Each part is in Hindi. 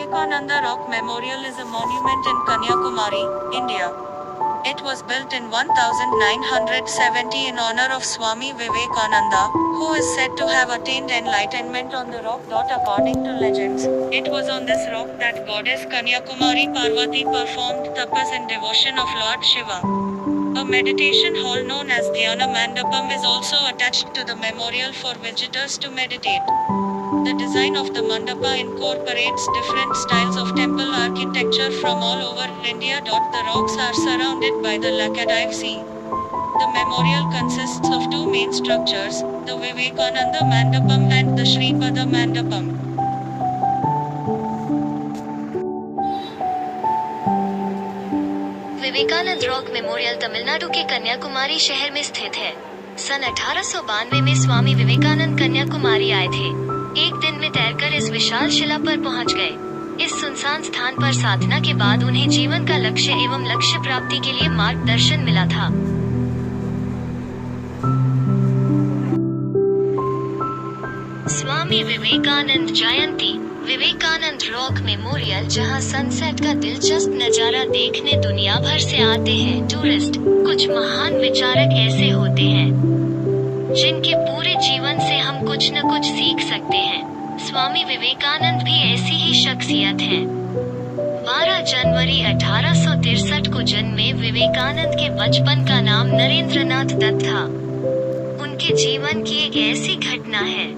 Vivekananda Rock Memorial is a monument in Kanyakumari, India. It was built in 1970 in honor of Swami Vivekananda, who is said to have attained enlightenment on the rock. According to legends, it was on this rock that goddess Kanyakumari Parvati performed tapas in devotion of Lord Shiva. A meditation hall known as Dhyana Mandapam is also attached to the memorial for visitors to meditate. The design of the mandapa incorporates different styles of temple architecture from all over India. The rocks are surrounded by the Lakshadweep Sea. The memorial consists of two main structures, the Vivekananda Mandapam and the Shripada Mandapam. Vivekananda rock memorial Tamil Nadu के कन्याकुमारी शहर में स्थित है। सन 1892 में स्वामी विवेकानंद कन्याकुमारी आए थे। एक दिन में तैरकर इस विशाल शिला पर पहुंच गए। इस सुनसान स्थान पर साधना के बाद उन्हें जीवन का लक्ष्य एवं लक्ष्य प्राप्ति के लिए मार्गदर्शन मिला था। स्वामी विवेकानंद जयंती विवेकानंद रॉक मेमोरियल, जहां सनसेट का दिलचस्प नजारा देखने दुनिया भर से आते हैं टूरिस्ट। कुछ महान विचारक ऐसे होते हैं जिनके पूरे जीवन से हम कुछ न कुछ सीख सकते हैं। स्वामी विवेकानंद भी ऐसी ही शख्सियत है। 12 जनवरी 1863 को जन्मे विवेकानंद के बचपन का नाम नरेंद्रनाथ दत्त था। उनके जीवन की एक ऐसी घटना है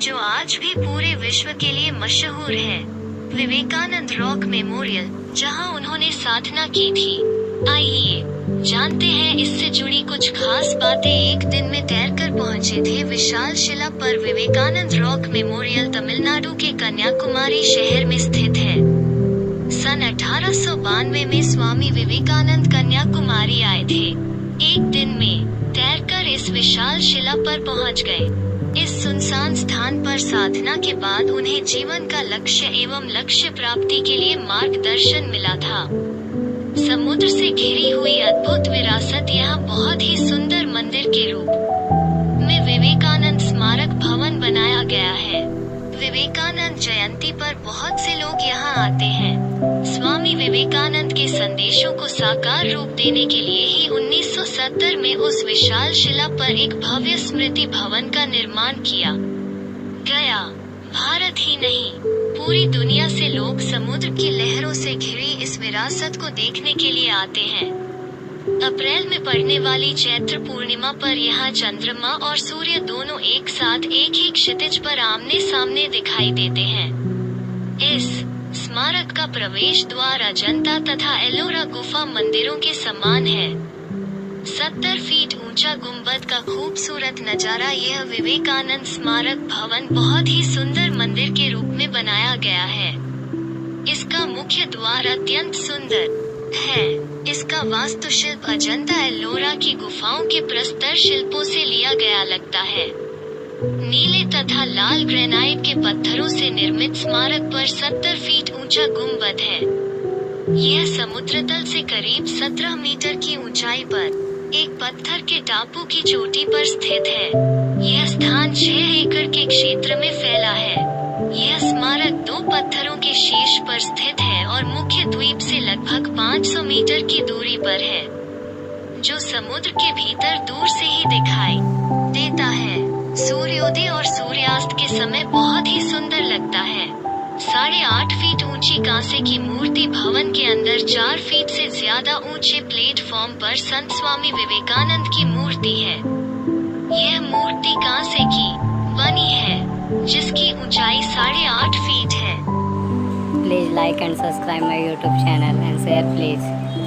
जो आज भी पूरे विश्व के लिए मशहूर है। विवेकानंद रॉक मेमोरियल, जहां उन्होंने साधना की थी। आइए जानते हैं इससे जुड़ी कुछ खास बातें। एक दिन में तैरकर पहुंचे थे विशाल शिला पर। विवेकानंद रॉक मेमोरियल तमिलनाडु के कन्याकुमारी शहर में स्थित है। सन 1892 में स्वामी विवेकानंद कन्याकुमारी आए थे। एक दिन में तैरकर इस विशाल शिला पर पहुंच गए। इस सुनसान स्थान पर साधना के बाद उन्हें जीवन का लक्ष्य एवं लक्ष्य प्राप्ति के लिए मार्गदर्शन मिला था। समुद्र से घिरी हुई अद्भुत विरासत यहाँ बहुत ही सुंदर मंदिर के रूप में विवेकानंद स्मारक भवन बनाया गया है। विवेकानंद जयंती पर बहुत से लोग यहाँ आते हैं। स्वामी विवेकानंद के संदेशों को साकार रूप देने के लिए ही 1970 में उस विशाल शिला पर एक भव्य स्मृति भवन का निर्माण किया गया। भारत ही नहीं, पूरी दुनिया से लोग समुद्र की लहरों से घिरी इस विरासत को देखने के लिए आते हैं। अप्रैल में पड़ने वाली चैत्र पूर्णिमा पर यहाँ चंद्रमा और सूर्य दोनों एक साथ एक ही क्षितिज पर आमने सामने दिखाई देते हैं। इस स्मारक का प्रवेश द्वार अजंता तथा एलोरा गुफा मंदिरों के समान है। 70 फीट ऊंचा गुंबद का खूबसूरत नजारा। यह विवेकानंद स्मारक भवन बहुत ही सुंदर मंदिर के रूप में बनाया गया है। इसका मुख्य द्वार अत्यंत सुंदर है। इसका वास्तुशिल्प अजंता एलोरा की गुफाओं के प्रस्तर शिल्पों से लिया गया लगता है। नीले तथा लाल ग्रेनाइट के पत्थरों से निर्मित स्मारक पर 70 फीट ऊंचा गुंबद है। यह समुद्र तल से करीब 17 मीटर की ऊंचाई पर एक पत्थर के टापू की चोटी पर स्थित है। यह स्थान 6 एकड़ के क्षेत्र में फैला है। यह स्मारक 2 पत्थरों के शीर्ष पर स्थित है और मुख्य द्वीप से लगभग 500 मीटर की दूरी पर है, जो समुद्र के भीतर दूर से ही दिखाई देता है। सूर्योदय और सूर्यास्त के समय बहुत ही सुंदर लगता है। 8.5 फीट ऊंची कांसे की मूर्ति भवन के अंदर 4 फीट से ज्यादा ऊंचे प्लेटफॉर्म पर संत स्वामी विवेकानंद की मूर्ति है। यह मूर्ति कांसे की बनी है, जिसकी ऊंचाई 8.5 फीट है। Please like and subscribe my YouTube channel and share please.